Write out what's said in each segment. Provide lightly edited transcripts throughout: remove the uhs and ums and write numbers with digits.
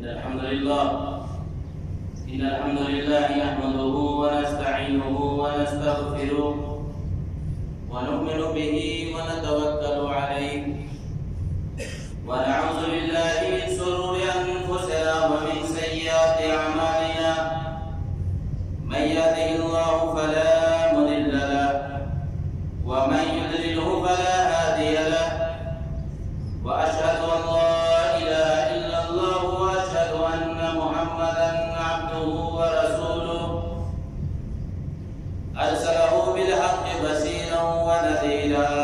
إن الحمد لله نحمده ونستعينه ونستغفره ونؤمن به ونتوكل عليه ونعوذ بالله من شرور أنفسنا ومن سيئات أعمالنا من يهده الله فلا مضل له ومن يضلله فلا هادي له وأشهد أن لا إله إلا الله وأشهد أن محمدا عبده ورسوله أرسله بالحق بشيرا ونذيرا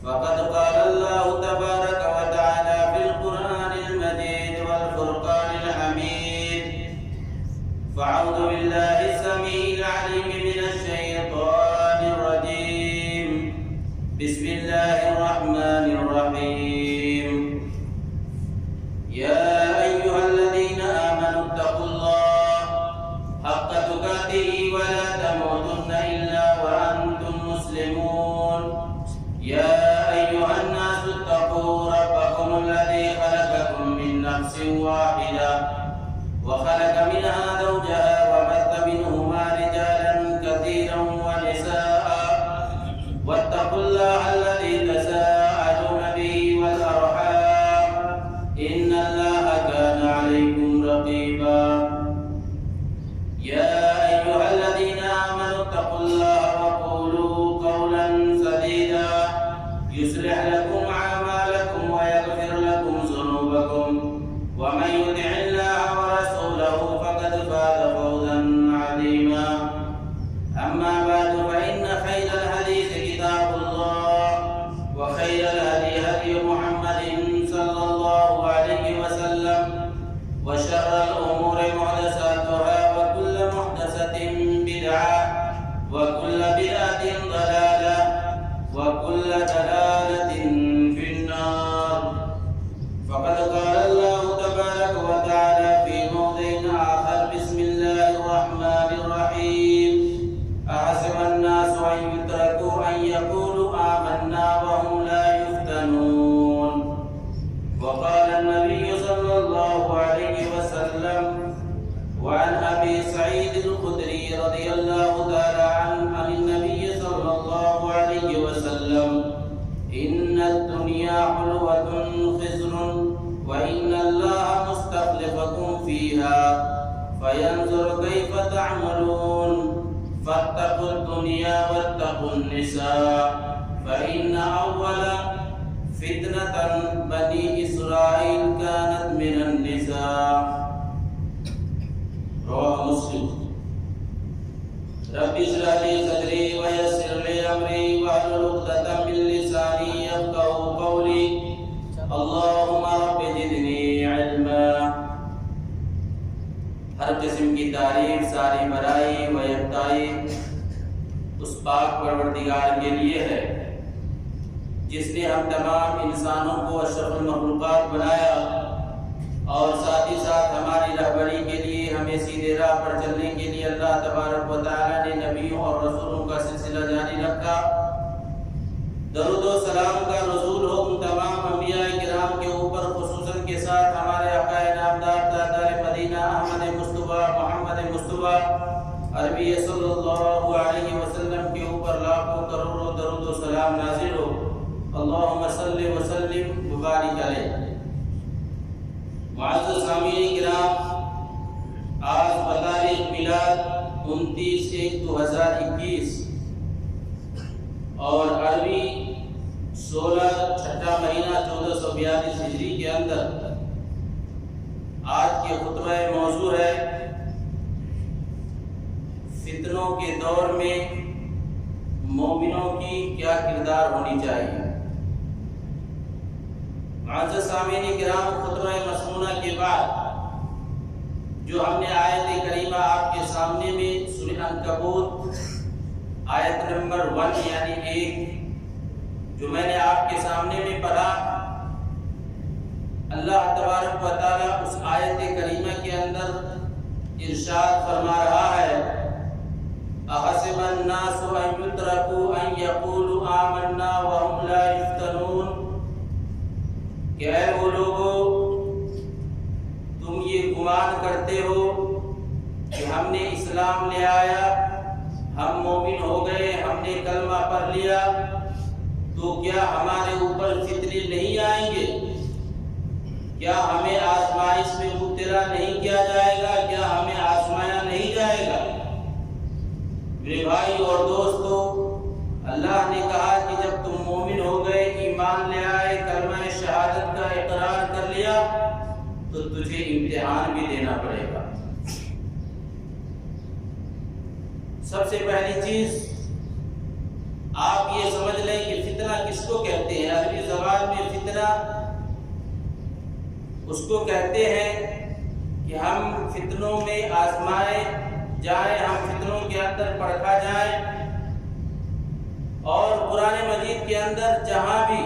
فقد قال الله تبارك وتعالى في القرآن المجيد والفرقان الحميد فأعوذ بالله السميع العليم من الشيطان الرجيم بسم الله الرحمن الرحيم يا أيها الذين آمنوا اتقوا الله حق تقاته ولا تموتن إلا وأنتم مسلمون يا أيها الناس اتقوا ربكم الذي خلقكم من نفس واحدة وخلق منها زوجها وبث منهما رجالا كثيرا ونساء واتقوا الله الذي تساءلون به والأرحام إن الله كان عليكم رقيبا يا أيها الذين آمنوا اتقوا الله وقولوا قولا سديدا يصلح لكم أعمالكم ويغفر لكم ذنوبكم ومن يطع الله ورسوله فقد فاز فوزا عظيما أما بعد فإن خير الحديث كتاب الله وخير الهدي هدي محمد صلى الله عليه وسلم وشر الأمور محدثاتها وكل محدثة بدعة وكل بدعة ضلالة وكل ضلالة في النار فقد قال الله تبارك وتعالى في موضع آخر بسم الله الرحمن الرحيم أحسب الناس أن يتركوا أن يقولوا آمنا وهم لا يفتنون وقال النبي صلى الله عليه وسلم وعن أبي سعيد الخدري رضي الله تعالى عنه عن النبي صلى الله عليه وسلم إن الدنيا حلوة خزر وإن الله مستخلفكم فيها فينظر كيف تعملون فاتقوا الدنيا واتقوا النساء فإن أول فتنة بني إسرائيل كانت من النساء رواه مسلم رب اشرح لي صدري ويسر لي أمري واحلل عقدة من لساني يفقهوا قولي اللهم رب زدني علما ہر قسم کی تعریف ساری بڑائی و یکتائی اس پاک پروردگار کے لیے ہے جس نے ہم تمام انسانوں کو اشرف المخلوقات بنایا اور ساتھ ہی ساتھ ہماری رہبری کے لیے ہمیں سیدھے راہ پر چلنے کے لیے اللہ تبارک و تعالیٰ نے نبیوں اور رسولوں کا سلسلہ جاری رکھا درود و سلام کا نزول ہو ان تمام انبیاء کرام کے اوپر خصوصاً کے ساتھ ہمارے آقا نامدار تاجدار مدینہ احمد مصطفیٰ محمد مصطفیٰ عربی صلی اللہ علیہ وسلم کے اوپر لاکھوں کروڑوں درود و سلام نازل ہو اللہم صلی وسلم مبارک علیہ معزز سامعین کرام آج بتاریخ میلاد 29/1/2021 اور عربی 16 چھٹا مہینہ 1442 ہجری کے اندر آج کے خطبہ موضوع ہے فتنوں کے دور میں مومنوں کی کیا کردار ہونی چاہیے۔ معزز سامعین کرام خطبہ مسنونہ کے بعد جو ہم نے آیت کریمہ آپ کے سامنے میں سورہ عنکبوت آیت نمبر 1 یعنی 1 جو میں نے آپ کے سامنے میں پڑھا، اللہ تبارک و تعالیٰ اس آیت کریمہ کے اندر ارشاد فرما رہا ہے احسب الناس ان یترکوا ان یقولوا آمنا وهم لا یفتنون کہ اے وہ لوگوں گمان کرتے ہو کہ ہم نے اسلام لے آیا، ہم مومن ہو گئے، ہم نے کلمہ پڑھ لیا، تو کیا ہمارے اوپر فتنے نہیں آئیں گے؟ کیا ہمیں آزمائش میں مبتلا نہیں کیا جائے گا؟ کیا ہمیں آزمایا نہیں جائے گا؟ میرے بھائی اور دوستو، اللہ نے کہا کہ جب تم مومن ہو گئے، ایمان لے آئے، کلمہ شہادت کا اقرار کر لیا، تو تجھے امتحان بھی دینا پڑے گا۔ سب سے پہلی چیز آپ یہ سمجھ لیں کہ فتنہ کس کو کہتے ہیں۔ عربی زبان میں فتنہ اس کو کہتے ہیں کہ ہم فتنوں میں آزمائے جائیں، ہم فتنوں کے اندر پرکھا جائیں، اور قرآن مجید کے اندر جہاں بھی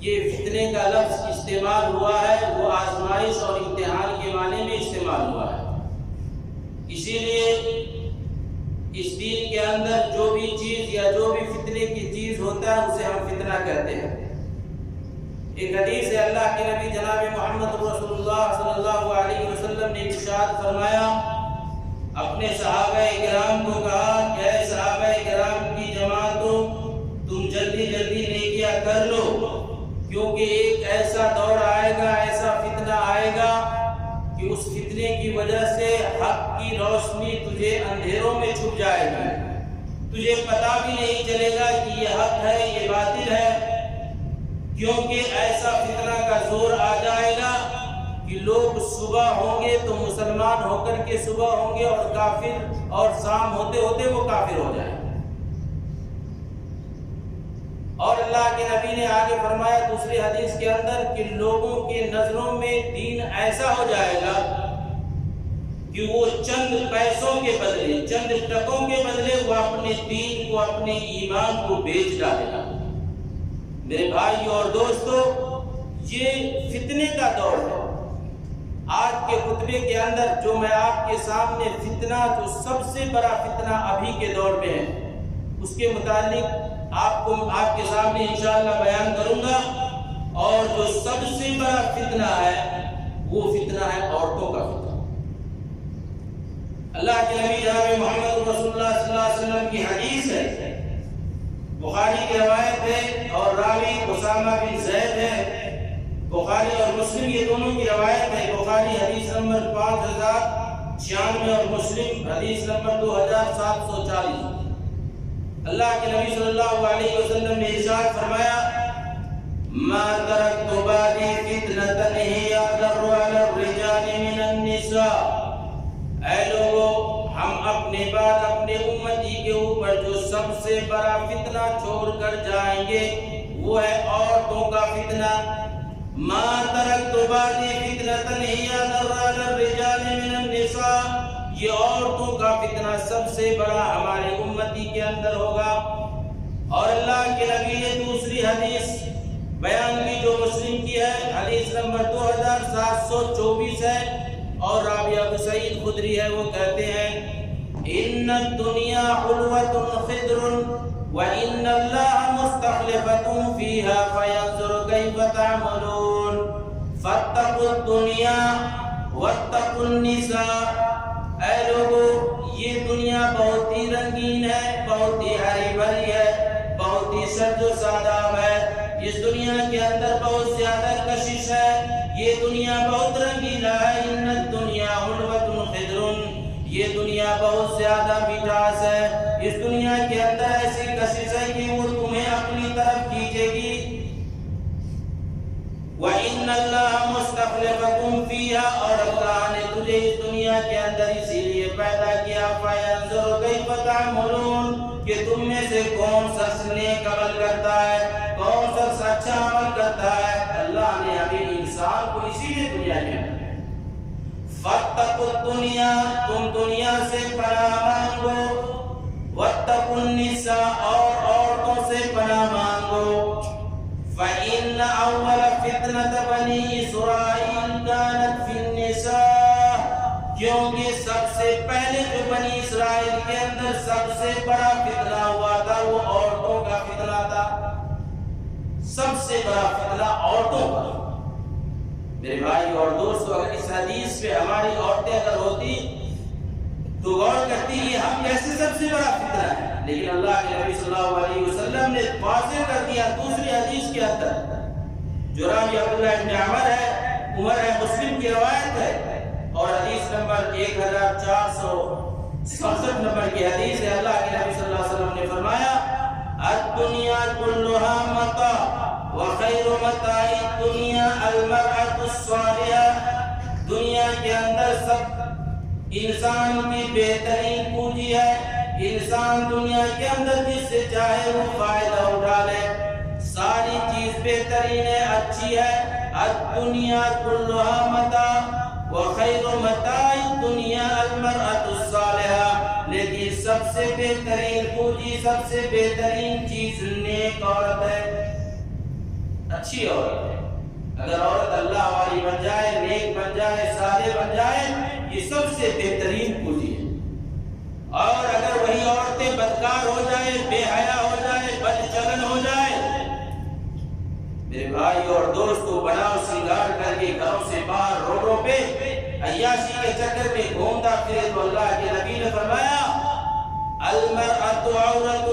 یہ فتنے کا لفظ استعمال ہوا ہے وہ آزمائش اور امتحان کے معنی میں استعمال ہوا ہے۔ اسی لیے اس دین کے اندر جو بھی چیز یا جو بھی فتنے کی چیز ہوتا ہے اسے ہم فتنہ کہتے ہیں۔ ایک حدیث ہے، اللہ کے نبی جناب محمد رسول اللہ صلی اللہ علیہ وسلم نے ارشاد فرمایا، اپنے صحابہ کرام کو کہا کہ اے صحابہ کرام کی جماعتوں، تم جلدی جلدی نیکیاں کر لو، کیونکہ ایک ایسا دور آئے گا، ایسا فتنہ آئے گا کہ اس فتنے کی وجہ سے حق کی روشنی تجھے اندھیروں میں چھپ جائے گی، تجھے پتہ بھی نہیں چلے گا کہ یہ حق ہے یہ باطل ہے، کیونکہ ایسا فتنہ کا زور آ جائے گا کہ لوگ صبح ہوں گے تو مسلمان ہو کر کے صبح ہوں گے، اور کافر، اور شام ہوتے ہوتے وہ کافر ہو جائیں گے۔ اور اللہ کے نبی نے آگے فرمایا دوسری حدیث کے اندر کہ لوگوں کے نظروں میں دین ایسا ہو جائے گا کہ وہ چند پیسوں کے بدلے، چند ٹکوں کے بدلے وہ اپنے دین کو، اپنے ایمان کو بیچ ڈالے گا۔ میرے بھائی اور دوستو، یہ فتنے کا دور ہے۔ آج کے خطبے کے اندر جو میں آپ کے سامنے فتنہ، جو سب سے بڑا فتنہ ابھی کے دور میں ہے، اس کے متعلق آپ کے سامنے انشاءاللہ بیان کروں گا۔ اور جو سب سے بڑا فتنہ ہے وہ فتنہ ہے عورتوں کا فتنہ۔ اللہ کے نبی جناب محمد رسول اللہ صلی اللہ علیہ وسلم کی حدیث ہے، بخاری کی روایت ہے، اور راوی اسامہ بن زید ہے۔ بخاری اور مسلم یہ دونوں کی روایت ہے۔ بخاری حدیث نمبر 5096 اور مسلم حدیث نمبر 2740۔ اللہ کے نبی صلی اللہ علیہ وسلم نے ارشاد فرمایا، ما ترکت بعدی فتنة هی اضر علی الرجال من النساء۔ اے لوگو، ہم اپنے بعد اپنے امتی کے اوپر جو سب سے بڑا فتنہ چھوڑ کر جائیں گے وہ ہے عورتوں کا فتنہ۔ ما ترکت بعدی فتنة هی اضر علی الرجال من النساء، یہ عورتوں کا فتنہ سب سے بڑا ہمارے امتی کے اندر ہوگا۔ اور اللہ کے نبی نے دوسری حدیث بیان کی جو مسلم کی ہے، حدیث نمبر 2724 ہے، اور راوی ابو سعید خدری ہے، وہ کہتے ہیں، ان الدنیا حلوۃ خضر وان اللہ مستخلفۃ فیہا فینظر کیف تعملون فاتقوا الدنیا واتقوا النساء۔ اے لوگو، یہ دنیا بہت ہی رنگین ہے، بہت ہی ہری بھری ہے، بہت ہی سرد و شاداب ہے، اس دنیا کے اندر بہت زیادہ کشش ہے، یہ دنیا بہت رنگیلا ہے۔ ان الدنیا حلوۃ خضر، یہ دنیا بہت زیادہ مٹھاس ہے، اس دنیا کے اندر ایسی کشش ہے کہ وہ تمہیں اپنی طرف کھینچے گی۔ وَإِنَّ اللَّهَ مُسْتَخْلِفَكُمْ فِيهَا، اور اللہ نے تجھے اس دنیا کے اندر اسی لیے پیدا کیا، فَيَنظُرُ كَيْفَ تَعْمَلُونَ، کہ تم میں سے کون شخص نیک عمل کرتا ہے، کون شخص اچھا عمل کرتا ہے۔ اللہ نے ابھی انسان کو اسی لیے دنیا کے اندر فَاتَّقُوا الدُّنْيَا، تم دنیا سے پناہ مانگو، وَاتَّقُوا النِّسَاء، اور عورتوں سے پناہ مانگو۔ فَإِنَّ أَوَّلَ فِتْنَةَ بَنِي إِسْرَائِيلَ كَانَتْ فِي النِّسَاءِ، کیونکہ سب سے پہلے جو بنی اسرائیل کے اندر سب سے بڑا فتنہ ہوا تھا وہ عورتوں کا فتنہ تھا، سب سے بڑا فتنہ عورتوں کا۔ میرے بھائی اور دوستو، اگر اس حدیث پہ ہماری عورتیں اگر ہوتی تو غور کرتی یہ ہم کیسے سب سے بڑا فتنہ ہے، لیکن اللہ کے نبی صلی اللہ علیہ وسلم نے واضح کر دیا دوسری حدیث کے اندر جو راوی عبداللہ ابن عمر ہے، مسلم کی روایت ہے اور حدیث نمبر 1467 نمبر کی حدیث ہے۔ اللہ کے نبی صلی اللہ علیہ وسلم نے فرمایا الدنیا کلھا متاع وخیر متاع الدنیا المرأة الصالحہ، دنیا کے اندر سب انسان کی بہترین پونجی ہے، انسان دنیا کے اندر جس سے چاہے وہ فائدہ اٹھا لے، ساری چیز بہترین ہے، اچھی ہے۔ الدنیا کلھا متاع وخیر متاع الدنیا المرأة الصالحہ، لیکن سب سے بہترین پونجی، سب سے بہترین چیز نیک عورت ہے، اچھی عورت ہے۔ اگر عورت اللہ والی بن جائے، نیک بن جائے، صالح بن جائے، یہ سب سے بہترین پونجی ہے۔ اور اگر وہی عورتیں بدکار ہو جائے، بے حیا ہو جائے، بد چلن ہو جائے، میرے بھائی اور دوستو، بناؤ سنگار کر کے گھروں سے باہر روڈوں پہ عیاشی کے چکر میں گھومتا پھرے تو اللہ کے نبی نے فرمایا المرأة عورت،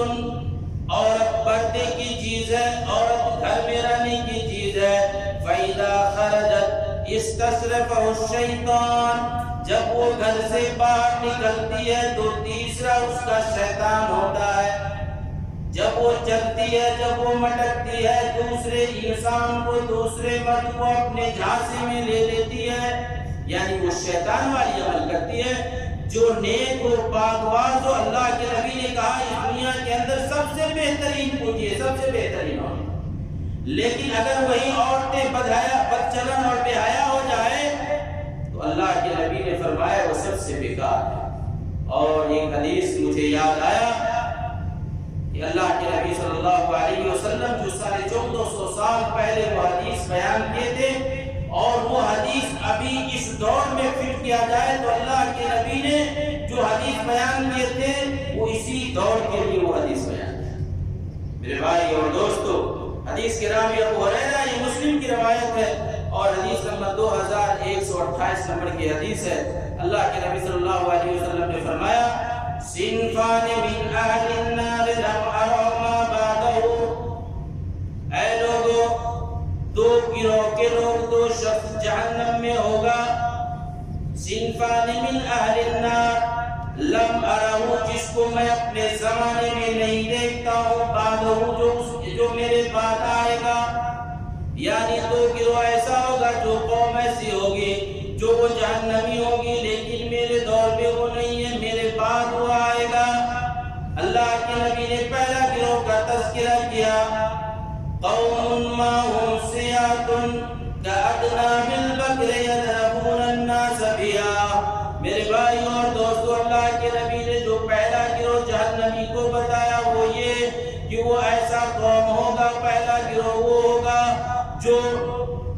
عورت پردے کی چیز ہے، عورت گھر میں رہنے کی چیز ہے۔ فَإِذَا خَرَجَتْ اسْتَصْرَفَهُ الشَّيْطَانُ، جب وہ گھر سے باہر نکلتی ہے تو تیسرا اس کا شیطان ہوتا ہے۔ جب وہ چلتی ہے، جب وہ مٹکتی ہے، دوسرے انسان کو، دوسرے مرد کو اپنے جھانسے میں لے لیتی ہے، یعنی وہ شیطان والی عمل کرتی ہے۔ جو نیک و پاکواز ہو، اللہ کے نبی نے کہا اس دنیا کے اندر سب سے بہترین پونجی ہے، سب سے بہترین عورت۔ لیکن اگر وہی عورتیں بدچلن اور بے حیا ہو جائے تو اللہ کے نبی نے فرمایا وہ سب سے بیکار ہے۔ اور ایک حدیث مجھے یاد آیا کہ اللہ کے نبی صلی اللہ علیہ وسلم جو 1450 سال پہلے وہ حدیث بیان کیے تھے، اور وہ حدیث ابھی اس دور میں فٹ کیا جائے تو اللہ کے نبی نے جو حدیث بیان کیے تھے وہ اسی دور کے لیے وہ حدیث بیان کیا۔ میرے بھائی اور دوستو، حدیث کے راوی ابو ہریرہ، یہ مسلم کی روایت ہے اور حدیث نمبر 2128 نمبر کی حدیث ہے۔ اللہ کے نبی صلی اللہ علیہ وسلم نے فرمایا صنفان من اہل النار لم ارہما بعدہ، اے لوگو، دو گروہ کے لوگ، دو شخص جہنم میں ہوگا۔ صنفان من اہل النار لم ارہو، جس کو میں اپنے زمانے میں نہیں دیکھتا ہوں، بعدہ جو میرے بعد آئے گا، یعنی دو گروہ ایسا ہوگا، جو قوم ایسی ہوگی جو وہ جہنمی ہوگی، لیکن میرے دور میں وہ نہیں ہے، میرے بعد وہ آئے گا۔ اللہ کے نبی نے پہلا گروہ کا تذکرہ کیا، قوم معهم سیاۃ کأذناب البقر یضربون الناس بها۔ میرے بھائی اور دوستو، اللہ کے نبی نے جو پہلا گروہ جہنمی کو بتایا وہ یہ کہ وہ ایسا قوم ہوگا، پہلا گروہ وہ ہوگا جو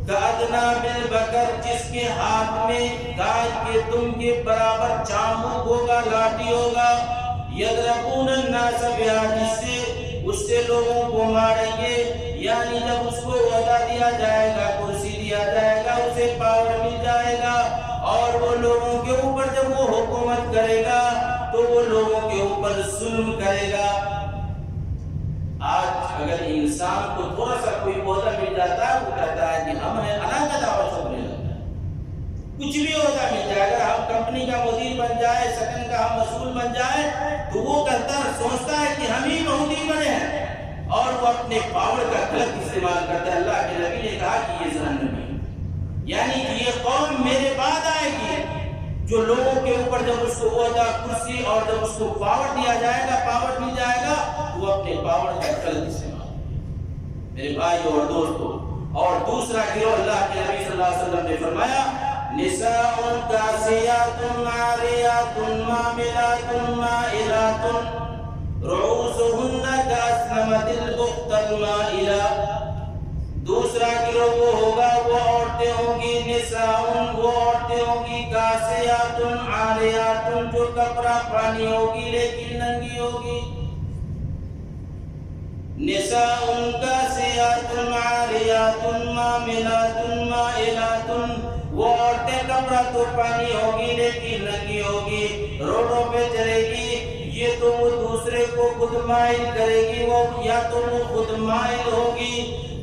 کأذناب البقر، جس کے ہاتھ میں گائے کے دم کے برابر چامک ہوگا، لاٹھی ہوگا، یضربون الناس بها، جس سے اس سے لوگوں کو ماریں گے، یعنی جب اس کو عہدہ دیا جائے گا، کرسی دیا جائے گا، اسے پاور مل جائے گا، اور وہ لوگوں کے اوپر جب وہ حکومت کرے گا تو وہ لوگوں کے اوپر ظلم کرے گا۔ آج اگر انسان کو تھوڑا سا کوئی عہدہ مل جاتا ہے، وہ کہتا ہے کہ ہم ہیں علاقہ دعوت سننے لگتا ہے، کچھ بھی عہدہ مل جائے، اگر ہم کمپنی کا مدیر بن جائے، سکن کا ہم مسئول بن جائے تو وہ سوچتا ہے کہ ہم ہی مہودی بنے ہیں، اور وہ اپنے پاور کا غلط استعمال کرتا ہے۔ اللہ کے نبی نے کہا کہ یہ جہنمی ہے، یعنی کہ یہ قوم میرے بعد آئے گی جو لوگوں کے اوپر جب اس کو عہدہ، کرسی اور جب اس کو پاور دیا جائے گا، پاور مل جائے گا، وہ اپنے پاور کا غلط استعمال۔ میرے بھائی اور دوستو، اور دوسرا گروہ اللہ کے نبی صلی اللہ علیہ وسلم نے فرمایا نساء کاسیات عاریات ماملات مائلات رؤوسهن کاسنمۃ البخت المائلہ۔ دوسرا گروہ وہ ہوگا، وہ عورتیں ہوں گی، نساء، وہ عورتیں ہوں گی، کاسیات عاریات، جو کپڑا پانی ہوگی لیکن ننگی ہوگی، نساء کاسیات عاریات ماملات مائلات، وہ عورتیں کپڑا تو پہنی ہوگی لیکن ننگی ہوگی، روڈوں پہ چلے گی، یہ تو وہ دوسرے کو خود مائل کرے گی، وہ یا تو وہ خود مائل ہوگی۔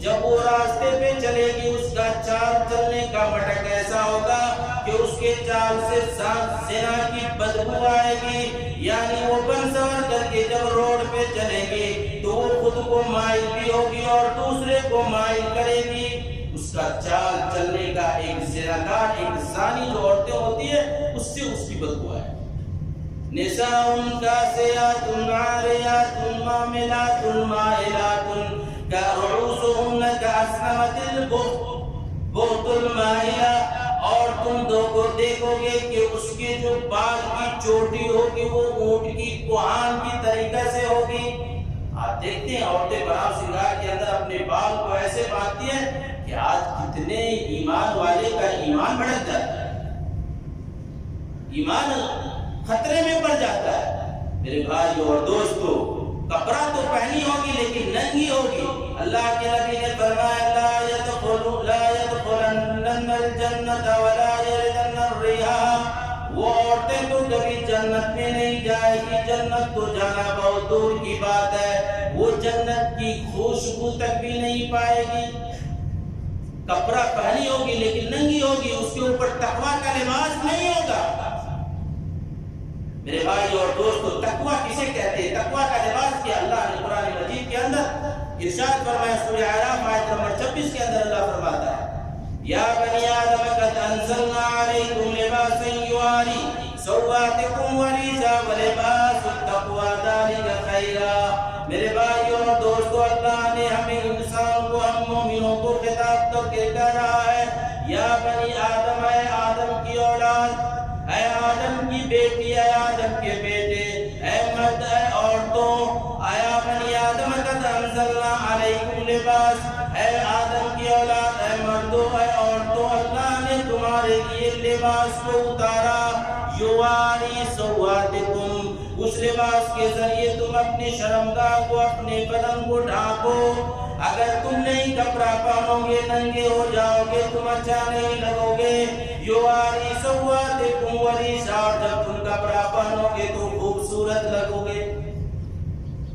جب وہ راستے پہ چلے گی اس کا چال چلنے کا مٹک ایسا ہوگا کہ اس کے چال سے زنا کی بدبو آئے گی، یعنی وہ بن سور کر کے جب روڈ پہ چلے گی تو وہ خود کو مائل بھی ہوگی اور دوسرے کو مائل کرے گی۔ اس کا چال چلنے کا ایک زناکار، ایک زانی جو عورتیں ہوتی ہے اس سے اس کی بدبو آئے۔ نساء کاسیات عاریات ماملات مائلات رؤوسهن كأسنمة البخت المائلة، اور تم دیکھو گے کہ اس کے جو بال کی چوٹی ہوگی وہ اونٹ کی کوہان کی طریقے سے ہوگی۔ آپ دیکھتے ہیں عورتیں بناؤ سنگار کے اندر اپنے بال کو ایسے باندھتی ہیں کہ آج کتنے ایمان والے کا ایمان بھڑک جاتا ہے، ایمان خطرے میں پڑ جاتا ہے۔ میرے بھائیو اور دوستو، کپڑا تو پہنی ہوگی لیکن ننگی ہوگی۔ اللہ کے نبی نے فرمایا لا يدخلن الجنة ولا يردن الريح، وہ عورتیں تو کبھی جنت میں نہیں جائے گی، جنت تو جانا بہت دور کی بات ہے، وہ جنت کی خوشبو تک بھی نہیں پائے گی۔ کپڑا پہنی ہوگی لیکن ننگی ہوگی، اس کے اوپر تقویٰ کا لباس نہیں ہوگا۔ میرے بھائی اور دوستو، تقویٰ کسے کہتے ہیں؟ تقویٰ کا لباس کیا؟ اللہ نے قرآن مجید کے اندر ارشاد فرمایا، سورہ اعراف آیت نمبر 26 کے اندر اللہ فرماتا ہے یا بنی آدم قد انزلنا علیکم لباسا یواری سوآتکم ورجزا ولباس التقوی ذلک خیرا۔ میرے بھائیو اور دوستو، اللہ نے ہمیں انسان کو، ہم مومنوں کو خطاب کر کے کہہ رہا ہے یا بنی آدم، اے آدم کی اولاد، اے آدم کی بیٹی، اے آدم کے بیٹے، اے مرد، اے عورتوں، اے بنی آدم قد انزلنا علیکم لباس، اے آدم کی اولاد، اے مردوں، اے عورتوں، اللہ نے تمہارے لیے لباس کو اتارا، یواری سوآتکم، اس لباس کے ذریعے تم اپنی شرمگاہ کو، اپنے بدن کو ڈھانپو۔ اگر تم نہیں کپڑا پہنو گے ننگے ہو جاؤ گے، تم اچھا نہیں لگو گے۔ یواری سوآتکم ورجزا، جب تم کپڑا پہنو گے تو خوبصورت لگو گے۔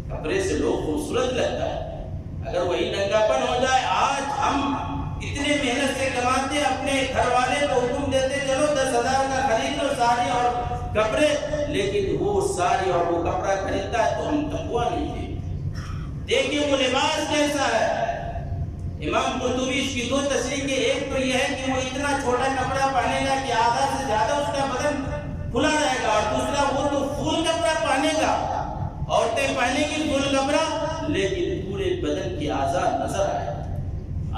کپڑے سے لوگ خوبصورت لگتا ہے۔ اگر وہی ننگاپن ہو جائے، آج ہم اتنے محنت سے کماتے ہیں، اپنے گھر والے کو حکم دیتے چلو 10,000 کا خرید لو ساڑی اور کپڑے، لیکن وہ ساڑی اور وہ کپڑا خریدتا ہے تو ہم تقویٰ نہیں تھے۔ دیکھیے وہ لباس کیسا ہے۔ امام قرطبی اس کی دو تشریح کے، ایک تو یہ ہے کہ وہ اتنا چھوٹا کپڑا پہنے گا کہ آدھا سے زیادہ اس کا بدن کھلا رہے گا، اور دوسرا وہ تو فل کپڑا پہنے گا، عورتیں پہنے گی فل کپڑا لیکن پورے بدن کی اعضاء نظر آئے۔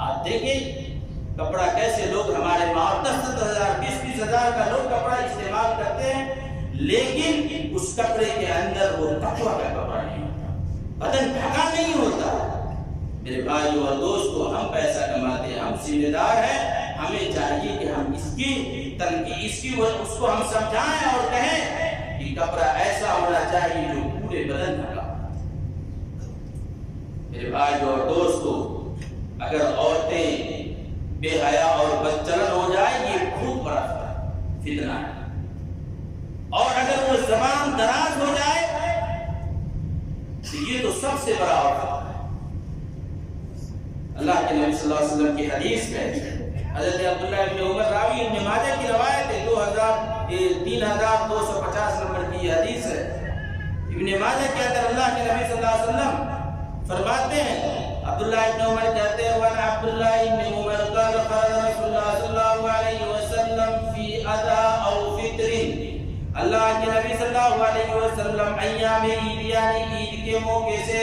آپ دیکھیں کپڑا کیسے لوگ ہمارے ماں 10,000 20,000 کا لوگ کپڑا استعمال کرتے ہیں، لیکن اس کپڑے کے اندر وہ تقویٰ کا کپڑا نہیں ہوتا، بدن ڈھکا نہیں ہوتا۔ میرے بھائیو اور دوستو، ہم پیسہ کماتے ہیں، ہم ذمہ دار ہیں، ہمیں چاہیے کہ ہم اس کی تنقید، اس کو ہم سمجھائیں اور کہیں کہ کپڑا ایسا ہونا چاہیے جو پورے بدن ڈھکا۔ میرے بھائیو اور دوستو، اگر عورتیں بے حیا اور بدچلن ہو جائے، یہ بہت بڑا فتنہ ہے، اور اگر وہ زبان دراز ہو جائے تو یہ تو سب سے بڑا آفت ہے۔ اللہ کے نبی صلی اللہ علیہ وسلم کی حدیث میں حضرت عبداللہ ابن عمر، راوی ابن ماجہ کی روایت ہے، 3250 نمبر کی یہ حدیث ہے۔ ابن ماجہ کے اندر اللہ کے نبی صلی اللہ علیہ وسلم فرماتے ہیں، عبداللہ ابن عمر کہتے ہیں وَعَنْ عَبْدُ اللَّهِ ابْنِ عُمَرَ قَالَ قَالَ رَسُولُ اللَّهِ صلی اللہ علیہ وسلم فی ادا او فطر، اللہ کے نبی صلی اللہ علیہ وسلم ایام عید یعنی عید کے موقع سے،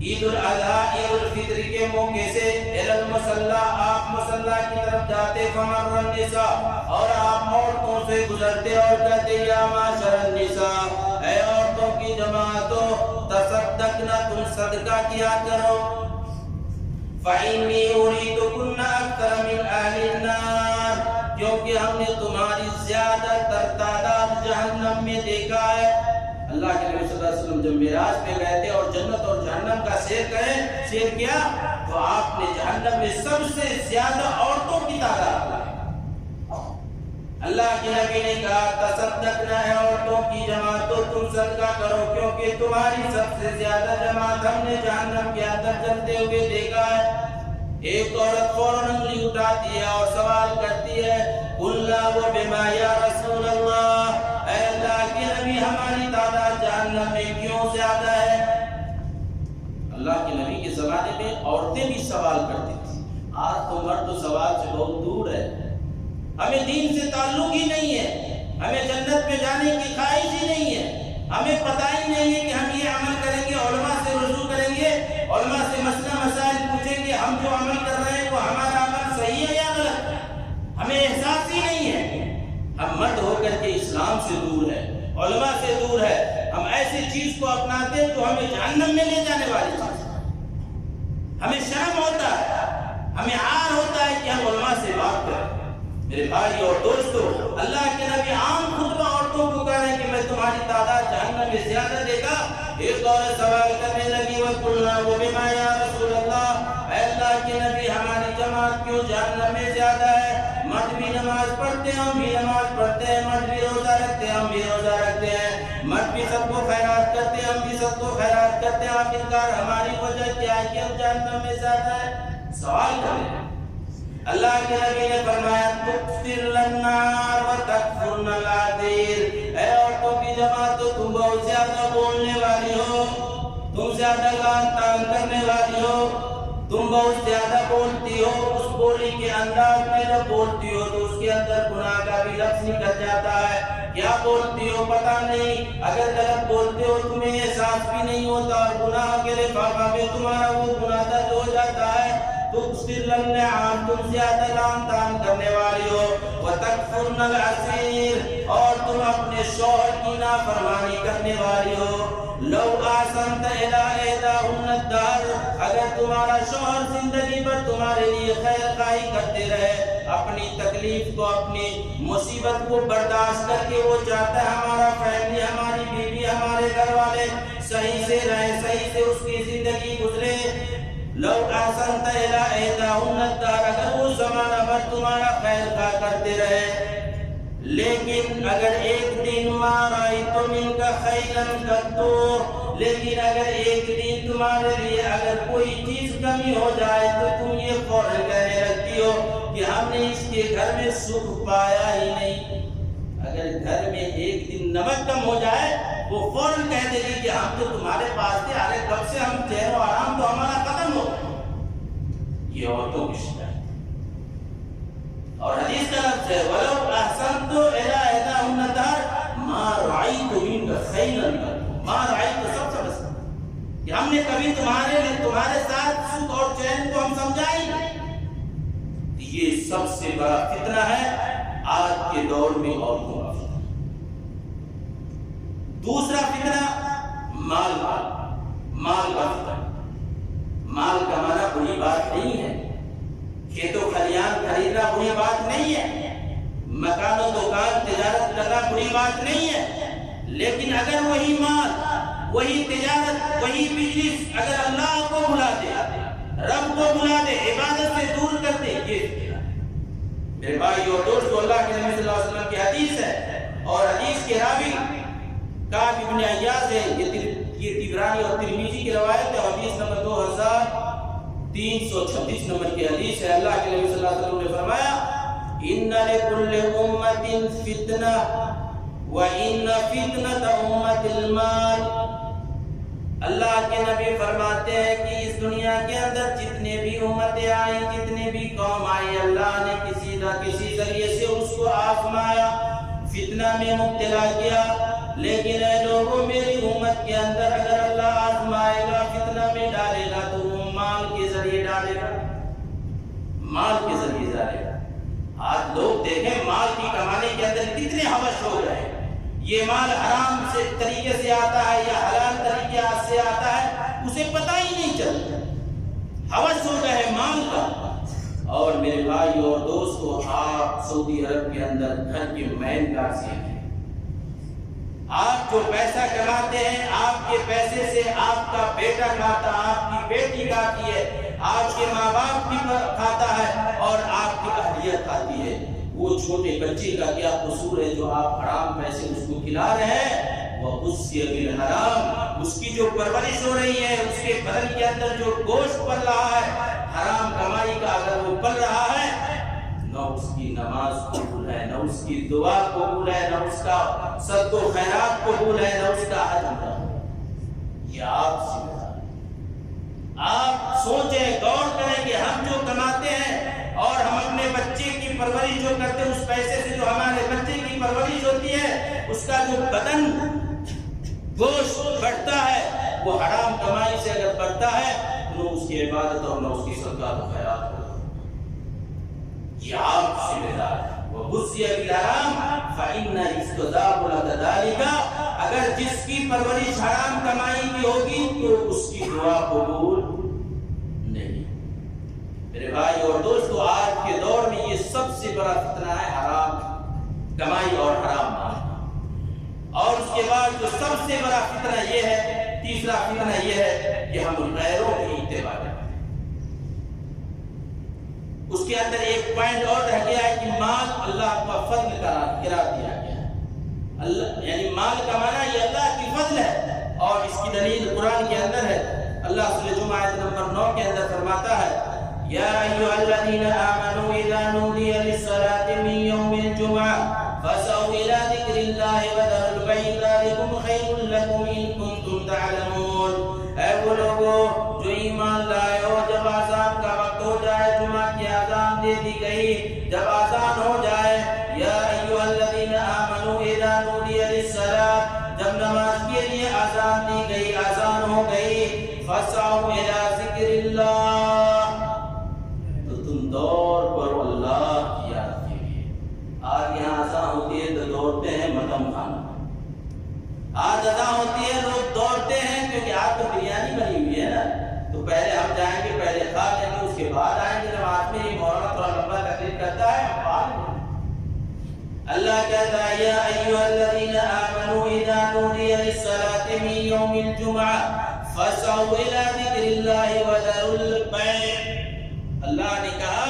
عید الاضحیٰ عید الفطر کے موقع سے، الی المصلی، آپ مصلی کی طرف جاتے، فمر النساء، اور آپ عورتوں سے گزرتے اور کہتے یا معاشر النساء، اے عورتوں کی جماعتوں، تصدقنا، تم صدقہ کیا کرو، فإنی أُرِيدُكُنَّ أَكْثَرَ مِنْ أَهْلِ النَّارِ، کیونکہ ہم نے تمہاری زیادہ تر تعداد جہنم میں دیکھا ہے۔ اللہ کے نبی صلی اللہ علیہ وسلم جب معراج پہ گئے تھے اور جنت اور جہنم کا سیر کیا تو آپ نے جہنم میں سب سے زیادہ عورتوں کی تعداد بتائی۔ اللہ کے نبی نے کہا تصدقنا ہے عورتوں کی جماعت تو تم صدقہ کرو کیونکہ تمہاری سب سے زیادہ جماعت ہم نے جہنم کے اندر جلتے ہوئے دیکھا ہے۔ ایک عورت فوراً انگلی اٹھاتی ہے اور سوال کرتی ہے قُلْنَا وَبِمَا يَا رَسُولَ اللَّهِ، اے اللہ کے نبی ہماری تعداد جہنم میں کیوں زیادہ ہے؟ اللہ کے نبی کے زمانے میں عورتیں بھی سوال کرتی تھی، آج تو مرد تو سوال سے بہت دور ہے۔ ہمیں دین سے تعلق ہی نہیں ہے، ہمیں جنت میں جانے کی خواہش ہی نہیں ہے، ہمیں پتہ ہی نہیں ہے کہ ہم یہ عمل کریں گے، علماء سے رجوع کریں گے، علماء سے مسئلہ مسائل پوچھیں گے، ہم جو عمل کر رہے ہیں وہ ہمارا عمل صحیح ہے یا غلط ہے، ہمیں احساس ہی نہیں ہے۔ ہم مرد ہو کر کے اسلام سے دور ہے، علماء سے دور ہے، ہم ایسی چیز کو اپناتے ہیں جو ہمیں جہنم میں لے جانے والی چیز۔ ہمیں شرم ہوتا ہے، ہمیں عار ہوتا ہے کہ ہم علماء سے بات کریں۔ میرے بھائی اور دوستو، اللہ کے نبی عام خطبہ عورتوں کو کہہ رہے ہیں کہ میں تمہاری تعداد جہنم میں زیادہ دیکھا۔ ایک عورت سوال کرنے لگی وَقُلْنَا وَبِمَا يَا رَسُولَ اللَّهِ، اے اللہ کے نبی ہماری جماعت کیوں جہنم میں زیادہ ہے؟ مرد بھی نماز پڑھتے ہیں، ہم بھی نماز پڑھتے ہیں، مرد بھی روزہ رکھتے ہیں، ہم بھی روزہ رکھتے ہیں، مرد بھی سب کو خیرات کرتے ہیں، ہم بھی سب کو خیرات کرتے ہیں، آخرکار ہماری وجہ کیا ہے کہ ہم جہنم میں زیادہ ہے؟ سوال کریں۔ اللہ کے نبی نے فرمایا تُكْثِرْنَ النَّارَ وَتَكْفُرْنَ الْعَدِيرَ، اے عورتوں کی جماعت تو تم بہت زیادہ بولنے والی ہو، تم زیادہ لعن طعن کرنے والی ہو، تم بہت زیادہ بولتی ہو، اس بولی کے انداز میں جب بولتی ہو تو اس کے اندر گناہ کا بھی لفظ نکل جاتا ہے۔ کیا بولتی ہو پتہ نہیں، اگر غلط بولتے ہو تمہیں احساس بھی نہیں ہوتا اور گناہ کے لفافہ میں تمہارا وہ گناہ درج ہو جاتا ہے۔ تُكْثِرْنَ اللَّعْنَ، تم زیادہ لعن طعن کرنے والی ہو، وَتَكْفُرْنَ الْعَشِيرَ، اور تم اپنے شوہر کی نافرمانی کرنے والی ہو۔ لو احسنت الی احداہن الدہر، اگر تمہارا شوہر زندگی بھر تمہارے لیے خیر خواہی کرتے رہے، اپنی تکلیف کو اپنی مصیبت کو برداشت کر کے وہ چاہتا ہے ہمارا فیملی، ہماری بیوی، ہمارے گھر والے صحیح سے رہیں، صحیح سے اس کی زندگی گزرے۔ لو احسنت الی احداہن الدہر، اگر وہ زمانہ بھر تمہارا خیر خواہ کرتے رہے، لیکن اگر ایک دن ما رأیت منک خیرا قط، لیکن اگر ایک دن تمہارے لیے اگر کوئی چیز کمی ہو جائے تو تم یہ فوراً کہنے لگتی ہو کہ ہم نے اس کے گھر میں سکھ پایا ہی نہیں۔ اگر گھر میں ایک دن نمک کم ہو جائے وہ فوراً کہہ دے گی کہ ہم تو تمہارے پاس تھے، ارے کب سے ہم چین و آرام تو ہمارا ختم ہو۔ یہ عورتوں کی شکایت۔ اور حدیث کا لفظ ہے وَلَوْ أَحْسَنْتُ إِلَىٰ إِحْدَاهُنَّ الدَّهْرَ مَا رَأَيْتُ مِنكَ خَيْرًا قَطْ، مَا رَأَيْتُ سب سمجھتا کہ ہم نے کبھی تمہارے ساتھ سکھ اور چین کو ہم سمجھا ہی نہیں۔ یہ سب سے بڑا فتنہ ہے آج کے دور میں عورتوں کا فتنہ۔ دوسرا فتنہ مال کا فتنہ۔ مال کمانا بری بات نہیں ہے، کھیت و کھلیان خریدنا بری بات نہیں ہے، مکان و دکان تجارت کرنا بری بات نہیں ہے، لیکن اگر وہی مال، وہی تجارت، وہی بزنس اگر اللہ کو بھلا دے، رب کو بھلا دے، عبادت سے دور کر دے، یہ میرے بھائی اور دوستو اللہ کے نبی صلی اللہ علیہ وسلم کی حدیث ہے، اور حدیث کے راوی کعب بن عیاض ہے، یہ طبرانی اور ترمذی کی روایت ہے، حدیث نمبر 2336 نمبر کی حدیث ہے۔ اللہ کے نبی صلی اللہ علیہ وسلم نے فرمایا ان لکل امت فتنہ وان فتنۃ امت المال۔ اللہ کے نبی فرماتے ہیں کہ اس دنیا کے اندر جتنے بھی امتیں آئیں، جتنے بھی قوم آئیں، اللہ نے کسی نہ کسی ذریعے سے اس کو آزمایا، فتنہ میں مبتلا کیا، لیکن اے لوگوں میری امت کے اندر اگر اللہ آزمائے گا، فتنہ میں ڈالے گا تو وہ مال کے ذریعے ڈالے گا، مال کے ذریعے ڈالے گا۔ آج لوگ دیکھیں مال کی کمانے کے اندر کتنے ہوش ہو گئے ہیں، یہ مال حرام سے طریقے سے آتا ہے یا حلال طریقے سے آتا ہے اسے پتہ ہی نہیں چلتا، ہوش ہو گئے مال کا۔ اور میرے بھائی اور دوستو، آپ سعودی عرب کے اندر گھر کے مین کا سے آپ جو پیسہ کماتے ہیں، آپ کے پیسے سے آپ کا بیٹا کھاتا، آپ کی بیٹی کھاتی ہے، آپ کے ماں باپ بھی کھاتا ہے اور آپ کی اہلیت کھاتی ہے۔ وہ چھوٹے بچے کا کیا قصور ہے جو آپ حرام پیسے اس کو کھلا رہے ہیں؟ وَغُذِّيَ بِالْحَرَامِ، اس کی جو پرورش ہو رہی ہے، اس کے بدن کے اندر جو گوشت پل رہا ہے حرام کمائی کا، اگر وہ پل رہا ہے، نہ اس کی نماز قبول ہے، نہ اس کی دعا قبول ہے، نہ اس کا صدقہ و خیرات قبول ہے، نہ اس کا حج قبول ہے۔ یہ آپ ذمہ دار ہیں۔ آپ سوچیں، غور کریں کہ ہم جو کماتے ہیں اور ہم اپنے بچے کی پرورش جو کرتے ہیں، اس پیسے سے جو ہمارے بچے کی پرورش ہوتی ہے، اس کا جو بدن گوشت بڑھتا ہے، وہ حرام کمائی سے اگر بڑھتا ہے تو نہ اس کی عبادت اور نہ اس کی صدقات و خیرات ہو۔ یہ آپ ذمہ دار ہیں۔ وَغُذِّيَ بِالْحَرَامِ فَإِنَّ يُسْتَجَابُ لَكَ ذَلِكَ، اگر جس کی پرورش حرام کمائی کی ہوگی تو اس کی دعا قبول نہیں۔ میرے بھائی اور دوستو، آج کے دور میں یہ سب سے بڑا فتنہ ہے حرام کمائی اور حرام مال۔ اور اس کے بعد جو سب سے بڑا فتنہ یہ ہے، تیسرا فتنہ یہ ہے کہ ہم غیروں کی اتباع کریں۔ اس کے اندر ایک پوائنٹ اور رہ گیا ہے کہ مال اللہ کا فضل قرار دیا گیا ہے۔ اللہ یعنی مال کمانا یہ اللہ کی فضل ہے، اور اس کی دلیل قرآن کے اندر ہے۔ اللہ سورہ جمعہ آیت نمبر 9 کے اندر فرماتا ہے، یا ایھا الذین آمنوا اذا نودی للصلاۃ من یوم الجمعہ فاسعوا الی ذکر اللہ وذروا البیع ذلکم خیر لکم ان کنتم تعلمون۔ اے وہ لوگوں جو ایمان لائے ہو، جب اذان کا وقت ہو جائے، جمعہ کی اذان دے دی گئی، جب اذان ہو جائے، یا ایھا الذین آمنوا اذا نودی للصلاۃ، جب نماز کے لیے اذان دی گئی، اذان ہو گئی، فاسعوا الی ذکر اللہ، تو تم دوڑ پڑو اللہ کی یاد کے لیے۔ آج یہاں اذان ہوتی ہے تو دوڑتے ہیں مٹن کھانا، آج اذان ہوتی ہے لوگ دوڑتے ہیں کیونکہ آج تو بریانی بنی ہوئی ہے نا، تو پہلے ہم جائیں گے، پہلے کھا لیں گے، اس کے بعد آئیں گے۔ نماز میں یہ مولانا تھوڑا لمبا تقریر کرتا ہے، ہم بعد میں۔ اللہ کہتا ہے، یا ایھا الذین آمنوا اذا نودی للصلاۃ من یوم الجمعہ فاسعوا الی ذکر اللہ وذروا البیع۔ اللہ نے کہا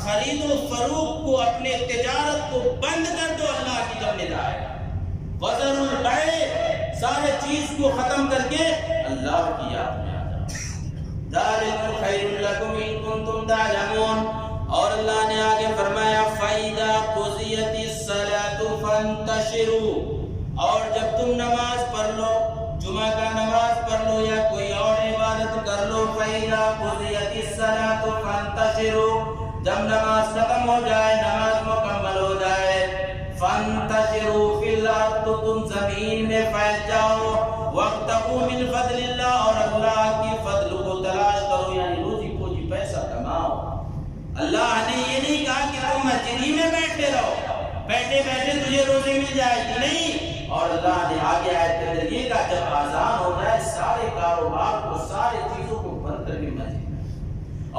خرید و فروخت کو، اپنے تجارت کو بند کر دو، اللہ کی طرف ندا ہے۔ وذروا البیع، سارے چیز کو ختم کر کے اللہ کی یاد میں آ جاؤ۔ ذالکم خیر لکم ان کنتم تعلمون۔ اور اللہ نے آگے فرمایا، فَإِذَا قُضِيَتِ الصَّلَاةُ فَانتَشِرُوا، اور جب تم نماز پڑھ لو، جمعہ کا نماز پڑھ لو یا کوئی اور عبادت کر لو، فَإِذَا قُضِيَتِ الصَّلَاةُ فَانتَشِرُوا، جب نماز ختم ہو جائے، نماز مکمل ہو جائے، فَانتَشِرُوا فِي الْأَرْضِ، تو تم زمین میں پھیل جاؤ، وَابْتَغُوا مِنْ فَضْلِ اللَّهِ، اور اللہ کی فضل کو تلاش کرو، یعنی روزی پوجی پیسہ کماؤ۔ اللہ نے یہ نہیں کہا کہ تم مسجد ہی میں بیٹھے رہو، بیٹھے بیٹھے تجھے روزی مل جائے گی، نہیں۔ اور اللہ نے آگے آیت کے اندر یہ کہا، جب اذان ہو جائے سارے کاروبار کو، سارے چیزوں کو بند کر کے مسجد میں،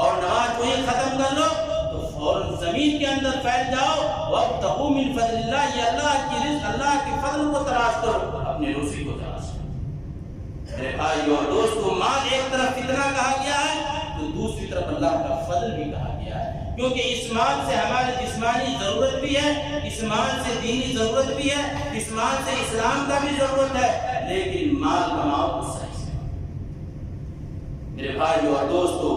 اور نماز کو ہی ختم کر لو تو فوراً زمین کے اندر پھیل جاؤ، وابتغوا من فضل اللہ، یہ اللہ کی رزق، اللہ کے فضل کو تلاش کرو، اپنے روزی کو تلاش کرو۔ میرے بھائی اور دوستو، مال ایک طرف فتنہ کہا گیا ہے تو دوسری طرف اللہ کا فضل بھی کہا گیا ہے، کیونکہ اس مال سے ہماری جسمانی ضرورت بھی ہے، اس مال سے دینی ضرورت بھی ہے، اس مال سے اسلام کا بھی ضرورت ہے، لیکن مال کماؤ تو صحیح سے۔ میرے بھائی اور دوستو،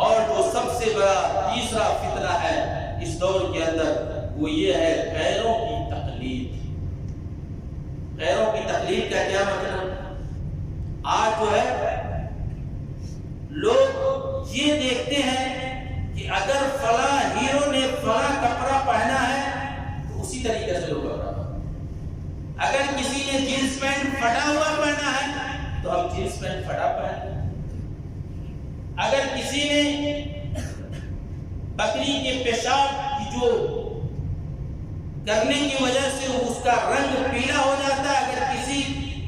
اور جو سب سے بڑا تیسرا فتنہ ہے اس دور کے اندر، وہ یہ ہے غیروں کی تقلید۔ غیروں کی تقلید کا کیا مطلب؟ آج جو ہے لوگ یہ دیکھتے ہیں کہ اگر فلاں ہیرو نے فلاں کپڑا پہنا ہے تو اسی طریقے سے لوگ کپڑا پہنتے۔ اگر کسی نے جینس پینٹ پھٹا ہوا پہنا ہے تو ہم جینس پینٹ پھٹا پہنتے۔ اگر کسی نے بکری کے پیشاب کی جو کرنے کی وجہ سے اس کا رنگ پیلا ہو جاتا ہے، اگر کسی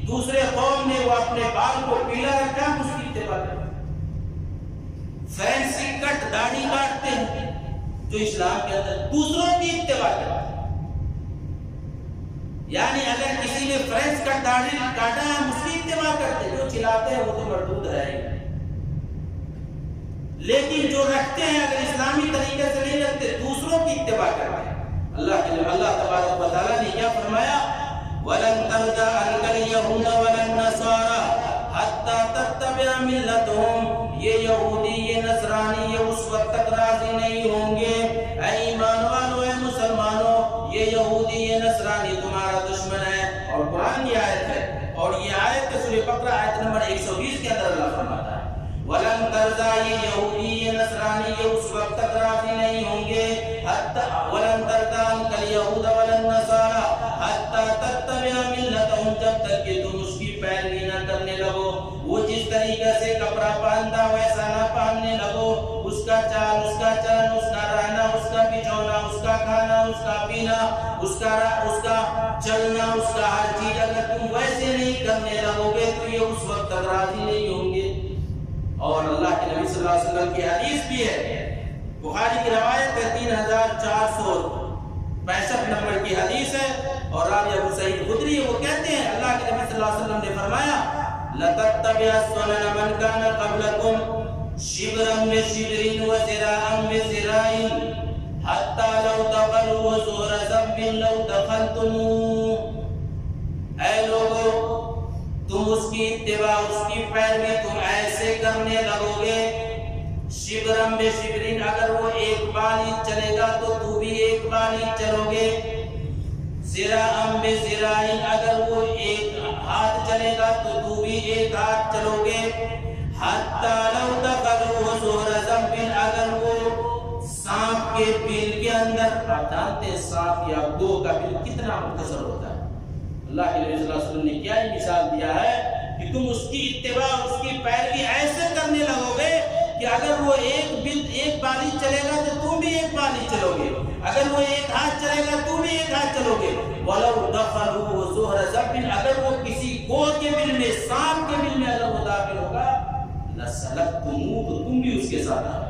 دوسرے قوم نے وہ اپنے بال کو پیلا رکھا، اس کی اتباع کرتے۔ فینسی کٹ داڑھی کاٹتے ہیں جو اسلام کے اندر، دوسروں کی اتباع کرتے ہیں۔ یعنی اگر کسی نے فرینچ کا داڑھی کاٹا ہے ہم اس کی اتباع کرتے، جو چلاتے ہیں وہ تو مردود ہے، لیکن جو رکھتے ہیں اگر اسلامی طریقے سے نہیں رکھتے دوسروں کی اتباع کرتے ہیں۔ اللہ تبارک و تعالیٰ نے کیا فرمایا؟ وَلَن تَرْضَىٰ عَنكَ الْيَهُودُ وَلَا النَّصَارَىٰ حَتَّىٰ تَتَّبِعَ مِلَّتَهُمْ، یہ یہودی یہ نصرانی یہ اس وقت تک راضی نہیں ہوں گے، اے ایمان والو اے مسلمانوں، یہ یہودی یہ نصرانی تمہارا دشمن ہے۔ اور قرآن کی آیت ہے، اور یہ آیت سورہ بقرہ آیت نمبر 120 کے اندر اللہ فرماتا ہے وَلَن تَرْضَىٰ، یہ یہودی یہ نصرانی یہ اس وقت تک راضی نہیں ہوں گے، وَلَن تَرْضَىٰ عَنكَ الْيَهُودُ وَلَا النَّصَارَىٰ حَتَّىٰ تَتَّبِعَ مِلَّتَهُمْ، جب تک کہ تم اس کی پیروی نہ کرنے لگو، وہ جس طریقے سے کپڑا پہنتا ویسا نہ پہننے لگو، اس کا چال اس کا چلن اس کا رہنا اس کا بچھونا اس کا کھانا اس کا پینا اس کا چلنا اس کا ہر چیز اگر تم ویسے نہیں کرنے لگو گے تو یہ اس وقت تک راضی نہیں ہوں گے۔ اور اللہ کے نبی صلی اللہ علیہ وسلم کی حدیث بھی ہے، بخاری کی روایت ہے 3465 نمبر کی حدیث ہے، اور راوی ابو سعید خدری وہ کہتے ہیں اللہ کے نبی صلی اللہ علیہ وسلم نے فرمایا لَتَتَّبِعَنَّ سُنَنَ مَنْ كَانَ قَبْلَكُمْ شِبْرًا بِشِبْرٍ وَذِرَاعًا بِذِرَاعٍ حَتَّىٰ لَوْ دَخَلُوا زُهْرَ ذَنبٍ لَوْ دَخَلْتُمُوهُ، اے لوگو تم اس کی اتباع اس کی پیروی تم ایسے کرنے لگو گے، شبرم بے شبرین، اگر وہ ایک بالی چلے گا تو تو بھی ایک بالی چلو گے، ذراعم بے ذراعین، اگر وہ ایک ہاتھ چلے گا تو تو بھی ایک ہاتھ چلو گے، حتی لو دخلوا زہر ذنب، اگر وہ سانپ کے بل کے اندر، آپ جانتے ہیں سانپ یا گو کا بل کتنا مختصر ہوتا ہے، اللہ کے نبی صلی اللہ علیہ وسلم نے کیا ہی مثال دیا ہے کہ تم اس کی اتباع اس کی پیروی ایسے کرنے لگو گے کہ اگر وہ ایک بالی چلے گا تو تم بھی ایک بالی چلو گے، اگر وہ ایک ہاتھ چلے گا تم بھی ایک ہاتھ چلو گے، وَلَوْ دَخَلُوا زُهْرَ ذَنبٍ، اگر وہ کسی گو کے بل میں سانپ کے بل میں اگر وہ داخل ہوگا لَسَلَكْتُمُوهُ، تو تم بھی اس کے ساتھ آئے۔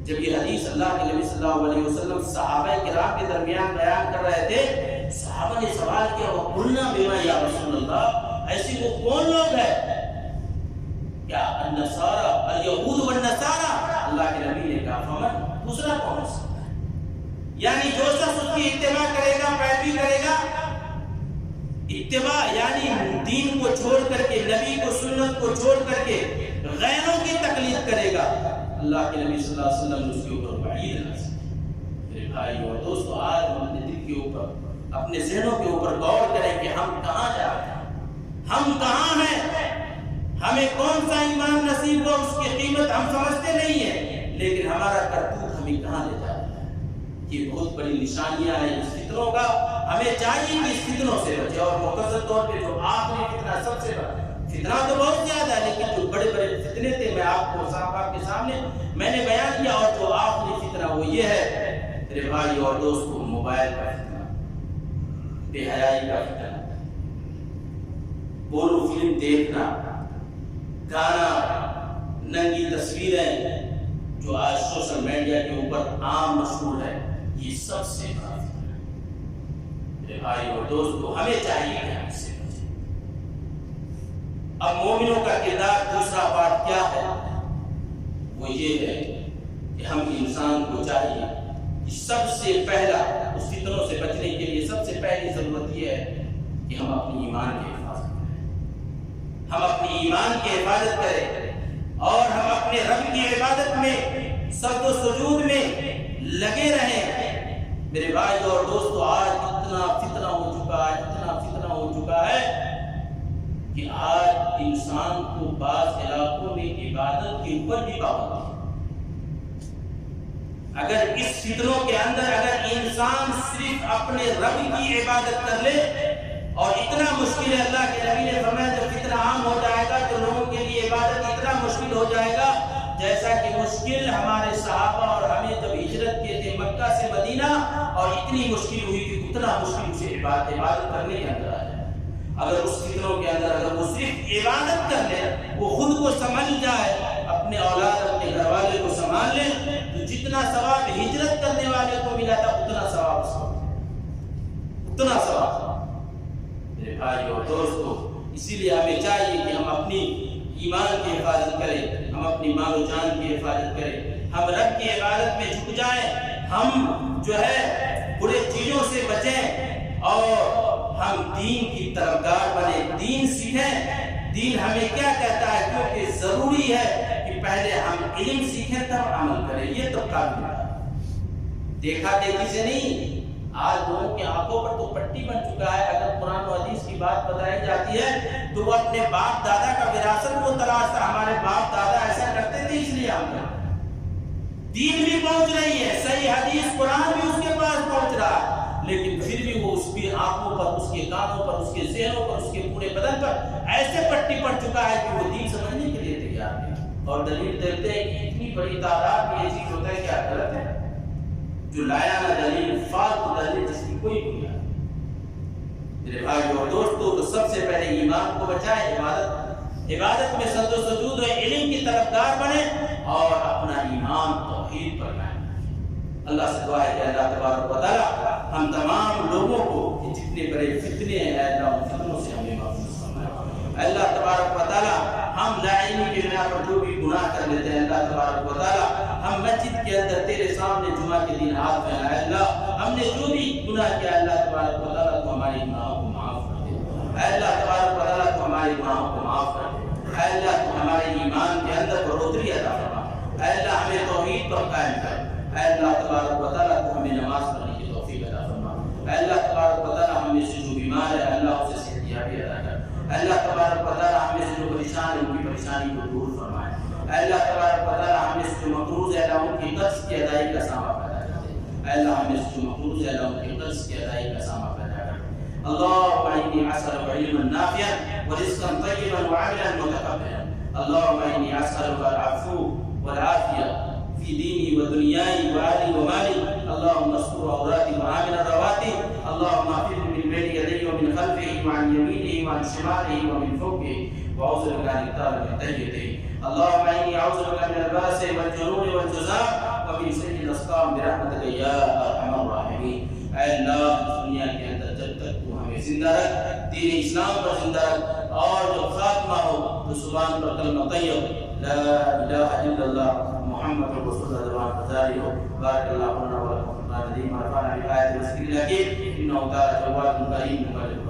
جب یہ حدیث اللہ کے نبی صلی اللہ علیہ وسلم صحابہ کرام کے درمیان بیان کر رہے تھے، صحابہ نے سوال کیا وَقُلْنَا بِمَا يَا رسول اللہ، ایسی وہ کون لوگ ہیں؟ کیا النصارى اليہود والنصارى، اللہ کے نبی نے کہا فمن، دوسرا کون ہو سکتا ہے؟ یعنی جو شخص اس کی اتباع کرے گا پیروی کرے گا، اتباع یعنی دین کو چھوڑ کر کے نبی کو سنت کو چھوڑ کر کے غیروں کی تقلید کرے گا، اللہ کے نبی صلی اللہ علیہ وسلم نے اس کے اوپر وعید نازل کی۔ میرے بھائی اور دوستو، آج ہم اپنے دل کے اوپر اپنے ذہنوں کے اوپر غور کریں کہ ہم کہاں جا رہے ہیں، ہم کہاں ہیں، ہمیں کون سا ایمان نصیب ہو اس کی قیمت ہم سمجھتے نہیں ہیں، لیکن ہمارا کرتوت ہمیں کہاں لے جا رہا ہے۔ یہ بہت بڑی نشانیاں ہیں اس فتنوں کا، ہمیں چاہیے کہ اس فتنوں سے بچے، اور مختصر طور پہ جو آخری فتنہ سب سے بڑا فتنہ تو بہت زیادہ ہے، لیکن جو بڑے بڑے فتنے تھے میں آپ کو آپ کے سامنے میں نے بیان کیا، اور جو آخری فتنہ وہ یہ ہے میرے بھائی اور دوستو، موبائل کا فتنہ، بے حیائی کا فتنہ، بولو فلم دیکھنا، گانا، ننگی تصویریں جو آج سوشل میڈیا کے اوپر عام مشہور ہے، یہ سب سے بڑا فتنہ ہے۔ میرے بھائی اور دوستو، ہمیں چاہیے کہ ہم اس سے بچیں۔ اب مومنوں کا کردار دوسرا پارٹ کیا ہے؟ وہ یہ ہے کہ ہم انسان کو چاہیے کہ سب سے پہلا اس فتنوں سے بچنے کے لیے سب سے پہلی ضرورت یہ ہے کہ ہم اپنی ایمان کی حفاظت کریں، ہم اپنی ایمان کی حفاظت کریں، اور ہم اپنے رب کی عبادت میں سجد و سجود میں لگے رہیں۔ میرے بھائی اور دوستو، آج اتنا فتنہ ہو چکا ہے، اتنا فتنہ ہو چکا ہے کہ آج انسان کو بعض علاقوں میں عبادت کے اوپر بھی پابندی ہے۔ اگر اس فتنوں کے اندر اگر انسان صرف اپنے رب کی عبادت کر لے، اور اتنا مشکل ہے، اللہ کے نبی نے فرمایا جب فتنہ عام ہو جائے گا تو لوگوں کے لیے عبادت اتنا مشکل ہو جائے گا جیسا کہ مشکل ہمارے صحابہ اور ہمیں جب ہجرت کیے تھے مکہ سے مدینہ، اور اتنی مشکل ہوئی کہ اتنا مشکل سے عبادت کرنے کے اندر آ جائے۔ اگر اس فتنوں کے اندر اگر وہ صرف عبادت کر لے، وہ خود کو سمجھ جائے، اپنے اولاد اپنے گھر والے کو سنبھال لے، تو جتنا ثواب ہجرت کرنے والے کو ملا تھا اتنا ثواب اس کو، اتنا اسی لیے ہمیں چاہیے کہ ہم اپنی ایمان کی حفاظت کریں، ہم اپنی مال و جان کی حفاظت کریں، ہم رب کی عبادت میں جھک جائیں، ہم جو ہے برے چیزوں سے بچیں اور ہم دین کی طرفدار بنیں، دین سیکھیں۔ دین ہمیں کیا کہتا ہے؟ کیونکہ ضروری ہے کہ پہلے ہم علم سیکھیں تب عمل کریں، یہ تو قابل ہے، دیکھا دیکھی سے نہیں۔ آج لوگوں کی آنکھوں پر تو پٹی بن چکا ہے، اگر قرآن و حدیث کی بات بتائی جاتی ہے تو وہ اپنے باپ دادا کا وراثت کو تلاشتا، ہمارے باپ دادا ایسا کرتے تھے اس لیے ہم کرتے۔ دین بھی پہنچ رہی ہے، صحیح حدیث قرآن بھی اس کے پاس پہنچ رہا ہے، لیکن پھر بھی وہ اس کی آنکھوں پر، اس کے کانوں پر، اس کے ذہنوں پر، اس کے پورے بدن پر ایسے پٹی پڑ چکا ہے کہ وہ دین سمجھنے کے لیے تیار نہیں، اور دلیل دیتے ہیں کہ اتنی بڑی تعداد میں یہ چیز ہوتا ہے، کیا غلط ہے؟ جو لایا نہ دلیل، فالتو دلیل جس کی کوئی بنیاد نہیں۔ میرے بھائیو اور دوستو، تو سب سے پہلے ایمان کو بچائیں، عبادت میں سجد و سجود و علم کی طرفدار بنیں اور اپنا ایمان توحید پر قائم رکھیں۔ اللہ سے دعا ہے کہ اللہ تبارک و تعالی ہم تمام لوگوں کو جتنے بڑے فتنے ہیں اللہ ان فتنوں سے ہمیں محفوظ فرمائے۔ اللہ تبارک و تعالی ہم لا علمی کی بنا پر جو بھی گناہ کر لیتے ہیں، اللہ تبارک و تعالی ہم مسجد کے اندر تیرے سامنے جمعہ کے دن ہاتھ پھیلائے، اللہ ہم نے جو بھی گناہ کیا اللہ تبارک و تعالی تو ہمارے گناہوں کو معاف کر دے، اللہ تبارک و تعالی تو ہمارے گناہوں کو معاف کر دے، اللہ تو ہمارے ایمان کے اندر بڑھوتری عطا فرما، اللہ ہمیں توحید پر قائم کر، اللہ تبارک و تعالی تو ہمیں نماز پڑھنے کی توفیق عطا فرما، اللہ تبارک و تعالی ہمیں سے جو بیمار ہے اللہ اسے صحت یابی عطا کر، اللہ تبارک و تعالی ہمیں سے جو پریشان ہے ان کی پریشانی کو دور فرمائے، اللہ تبارک و تعالی ہمیں سے جو مقروض ہے اللہ ان کی قرض کی ادائیگی کا سامان پیدا کر دے، اللہ ہمیں سے جو مقروض ہے اللہ ان کی قرض کی ادائیگی کا سامان پیدا کر دے۔ اللهم إني أسألك علما نافعا ورزقا طيبا وعملا متقبلا، اللهم إني أسألك العفو والعافية في ديني ودنياي وأهلي ومالي، اللهم استر عوراتي وآمن رواتي، اللهم احفظني من بين يدي ومن خلفه وعن يمينه وعن شماله ومن فوقه، وأعوذ بك أن أغتال من تحته، اللهم إني أعوذ بك من البأس والجنون والجزام ومن سيء الأسقام برحمتك يا أرحم الراحمين۔ اے اللہ دنیا کے اندر جب تک تو ہمیں زندہ رکھ، دین اسلام پر زندہ رکھ، اور جب خاتمہ ہو تو زبان پر کلمہ طیب لا الہ الا اللہ محمد رسول اللہ زبان پر جاری ہو۔ بارک اللہ لنا ولکم فی القرآن العظیم ونفعنا بآیات الذکر الحکیم، انہ تعالی جواد کریم مجیب۔